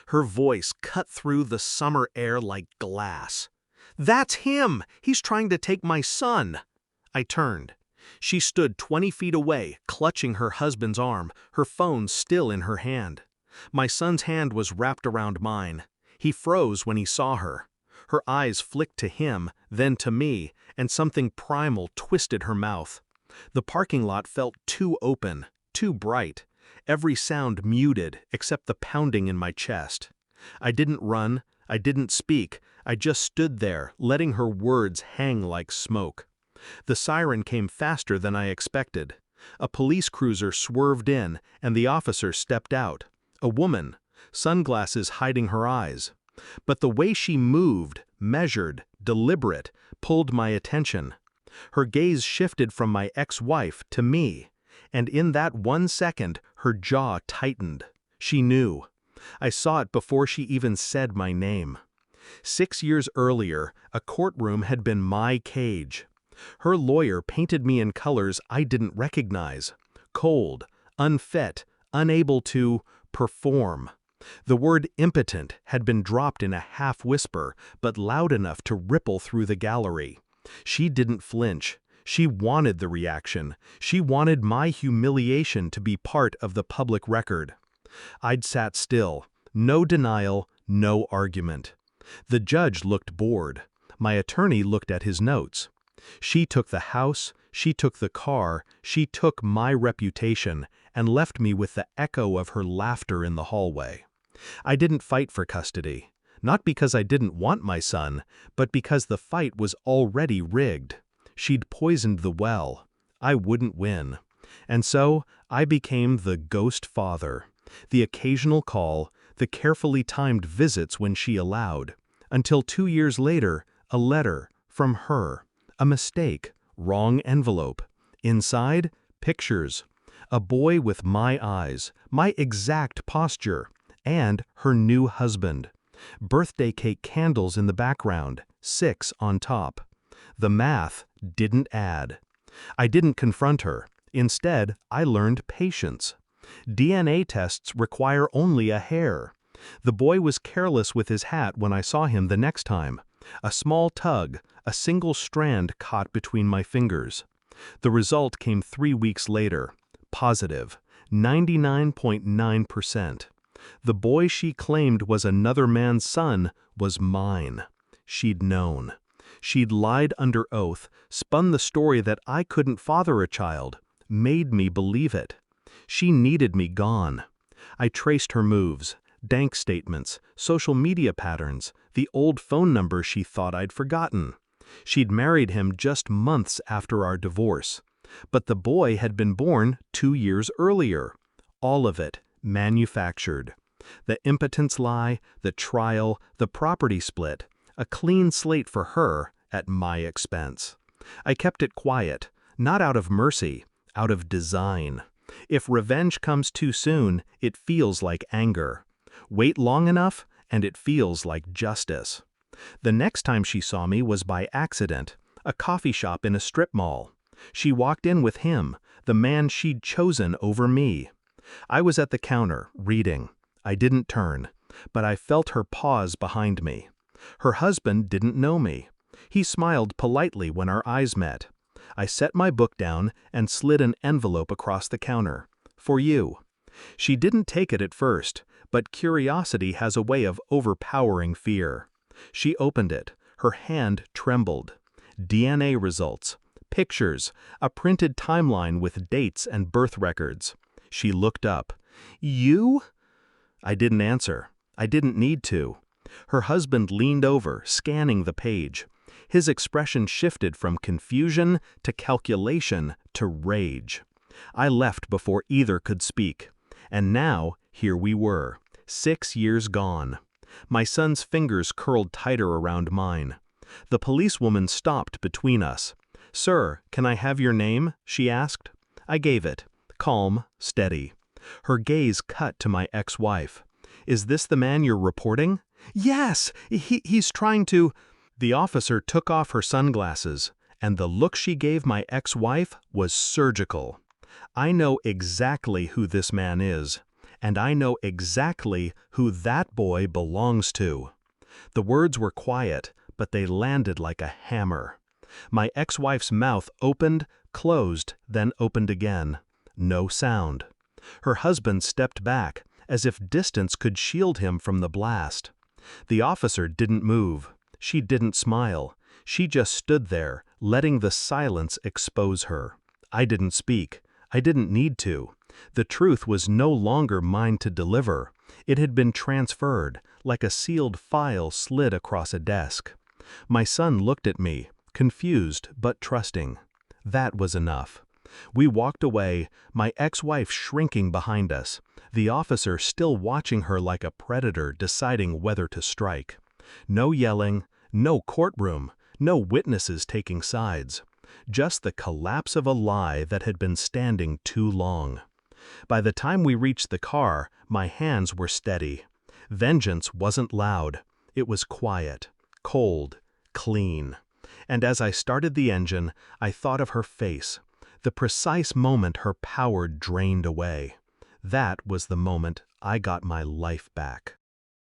Her voice cut through the summer air like glass. "That's him! He's trying to take my son!" I turned. She stood 20 feet away, clutching her husband's arm, her phone still in her hand. My son's hand was wrapped around mine. He froze when he saw her. Her eyes flicked to him, then to me, and something primal twisted her mouth. The parking lot felt too open, too bright. Every sound muted except the pounding in my chest. I didn't run, I didn't speak, I just stood there, letting her words hang like smoke. The siren came faster than I expected. A police cruiser swerved in, and the officer stepped out. A woman, sunglasses hiding her eyes. But the way she moved, measured, deliberate, pulled my attention. Her gaze shifted from my ex-wife to me, and in that 1 second, her jaw tightened. She knew. I saw it before she even said my name. 6 years earlier, a courtroom had been my cage. Her lawyer painted me in colors I didn't recognize. Cold, unfit, unable to perform. The word impotent had been dropped in a half-whisper, but loud enough to ripple through the gallery. She didn't flinch. She wanted the reaction. She wanted my humiliation to be part of the public record. I'd sat still. No denial, no argument. The judge looked bored. My attorney looked at his notes. She took the house, she took the car, she took my reputation, and left me with the echo of her laughter in the hallway. I didn't fight for custody. Not because I didn't want my son, but because the fight was already rigged. She'd poisoned the well. I wouldn't win. And so, I became the ghost father. The occasional call, the carefully timed visits when she allowed. Until 2 years later, a letter from her. A mistake, wrong envelope. Inside, pictures. A boy with my eyes, my exact posture, and her new husband. Birthday cake candles in the background, 6 on top. The math didn't add. I didn't confront her. Instead, I learned patience. DNA tests require only a hair. The boy was careless with his hat when I saw him the next time. A small tug, a single strand caught between my fingers. The result came 3 weeks later. Positive, 99.9%. The boy she claimed was another man's son was mine. She'd known. She'd lied under oath, spun the story that I couldn't father a child, made me believe it. She needed me gone. I traced her moves, bank statements, social media patterns, the old phone number she thought I'd forgotten. She'd married him just months after our divorce. But the boy had been born 2 years earlier. All of it manufactured. The impotence lie, the trial, the property split. A clean slate for her at my expense. I kept it quiet, not out of mercy, out of design. If revenge comes too soon, it feels like anger. Wait long enough, and it feels like justice. The next time she saw me was by accident, a coffee shop in a strip mall. She walked in with him, the man she'd chosen over me. I was at the counter, reading. I didn't turn, but I felt her pause behind me. Her husband didn't know me. He smiled politely when our eyes met. I set my book down and slid an envelope across the counter. For you. She didn't take it at first, but curiosity has a way of overpowering fear. She opened it. Her hand trembled. DNA results. Pictures. A printed timeline with dates and birth records. She looked up. You? I didn't answer. I didn't need to. Her husband leaned over, scanning the page. His expression shifted from confusion to calculation to rage. I left before either could speak. And now, here we were, 6 years gone. My son's fingers curled tighter around mine. The policewoman stopped between us. "Sir, can I have your name?" she asked. I gave it. Calm, steady. Her gaze cut to my ex-wife. "Is this the man you're reporting?" "Yes, he's trying to—" The officer took off her sunglasses, and the look she gave my ex-wife was surgical. I know exactly who this man is, and I know exactly who that boy belongs to." The words were quiet, but they landed like a hammer. My ex-wife's mouth opened, closed, then opened again. No sound. Her husband stepped back, as if distance could shield him from the blast. The officer didn't move. She didn't smile. She just stood there, letting the silence expose her. I didn't speak. I didn't need to. The truth was no longer mine to deliver. It had been transferred, like a sealed file slid across a desk. My son looked at me, confused but trusting. That was enough. We walked away, my ex-wife shrinking behind us, the officer still watching her like a predator deciding whether to strike. No yelling, no courtroom, no witnesses taking sides. Just the collapse of a lie that had been standing too long. By the time we reached the car, my hands were steady. Vengeance wasn't loud. It was quiet, cold, clean. And as I started the engine, I thought of her face, the precise moment her power drained away. That was the moment I got my life back.